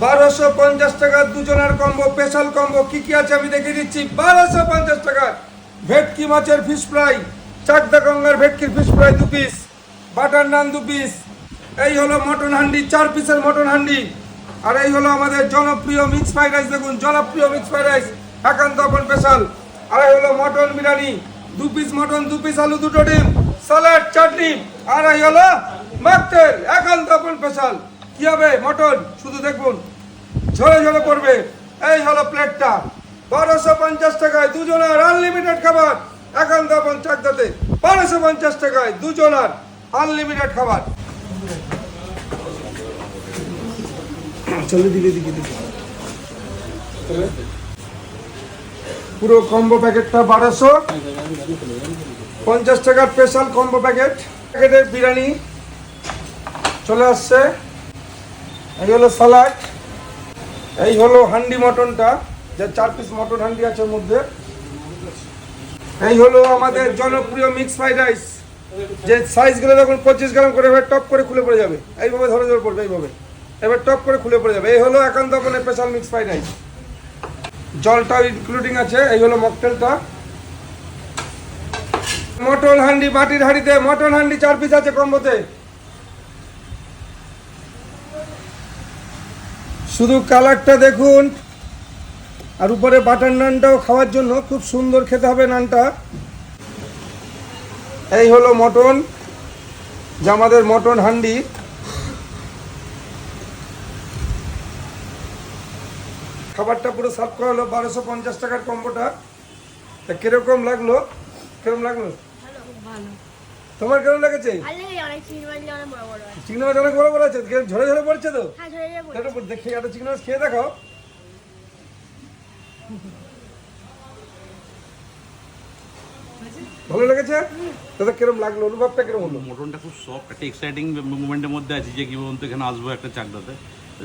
1250 টাকা দুজনের combo, special combo. কি আছে আমি দেখিয়ে দিচ্ছি। 1250 টাকা ভেটকি মাছের ফিশ ফ্রাই, চাকদা গঙ্গার ভেটকির ফিশ ফ্রাই 2 পিস, বাটার নান 2 পিস। এই হলো মটন হান্ডি, 4 পিসের মটন হান্ডি। আর এই হলো আমাদের জনপ্রিয় মিক্স ফ্রাইড রাইস। দেখুন, জনপ্রিয় মিক্স ফ্রাইড রাইস একান্ত আপন স্পেশাল। আর এই হলো mutton biryani, 2 piece mutton, 2 piece আলু, 2টো ডিম, স্যালাড, চাটনি। আর এই হলো মকটেল একান্ত আপন স্পেশাল। কি হবে মটন শুধু দেখুন, ঝরে ঝরে পড়বে। এই হলো প্লেটটা, 1250 টাকায় দুজনের আনলিমিটেড খাবার। একান্ত আপন চাকদাতে 1250 টাকায় দুজনের আনলিমিটেড খাবার। চলে দিকে দিকে দিকে পুরো কম্বো প্যাকেটটা 1250 টাকার স্পেশাল কম্বো প্যাকেট। প্যাকেটের বিরিয়ানি চলে আসছে। এই হলো স্যালাড, এই হলো হান্ডি মটনটা, যে 4 পিস মটন হান্ডি আছে ওর মধ্যে। এই হলো আমাদের জনপ্রিয় মিক্স ফ্রাইড রাইস, যে সাইজগুলো দেখুন 25 গ্রাম করে, এবার টপ করে খুলে পড়ে যাবে। এইভাবে ধরে ধরে পড়বে, এইভাবে এবার টপ করে খুলে পড়ে যাবে। এই হলো একান্ত আপনের স্পেশাল মিক্স ফ্রাইড রাইস, জলটাও ইনক্লুডিং আছে। এই হলো মকটেলটা। মটন হান্ডি মাটির হাঁড়িতে, মটন হান্ডি 4 পিস আছে কম্বোতে। শুধু কালারটা দেখুন, আর উপরে বাটার নানটাও খাওয়ার জন্য খুব সুন্দর খেতে হবে নানটা। এই হলো মটন, যা আমাদের মটন হান্ডি। খাবারটা পুরো সার্ভ করা হলো 1250 টাকার কম্বোটা। তা কিরকম লাগলো? কিরকম লাগলো? তোমার কেমন লেগেছে? চিংড়ি মাছ অনেক বড় বড় আছে, ঝরে ঝরে পড়ছে তো। দেখে একটা চিংড়ি মাছ খেয়ে দেখাও। ভালো লেগেছে? দাদা কিরকম লাগলো, অনুভবটা কিরকম হলো? মটনটা খুব সফট, একটা এক্সাইটিং মুভমেন্টের মধ্যে আছে যে কি বলতো এখানে আসবো একটা চাকদাতে।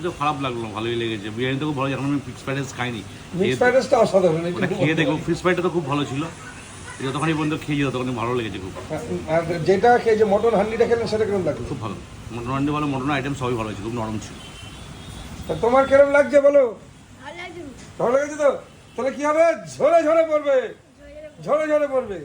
তো খারাপ লাগলো, ভালোই লেগেছে। বিরিয়ানিটা খুব ভালো, এখন আমি ফিক্স ফ্রাইড রাইস খাইনি। মিক্স ফ্রাইড রাইসটা অসাধারণ, ওটা খেয়ে দেখো। ফিশ ফ্রাইটা তো খুব ভালো ছিল, যতক্ষণই পর্যন্ত খেয়ে ততক্ষণই ভালো লেগেছে খুব। আর যেটা খেয়ে যে মটন হান্ডিটা খেলেন সেটা কিরকম লাগলো? খুব ভালো, মটন হান্ডি ভালো, মটন আইটেম সবই ভালো ছিল, খুব নরম ছিল। তা তোমার কিরকম লাগছে বলো? ভালো লেগেছে তো? তাহলে কি হবে? ঝরে ঝরে পড়বে, ঝরে ঝরে পড়বে।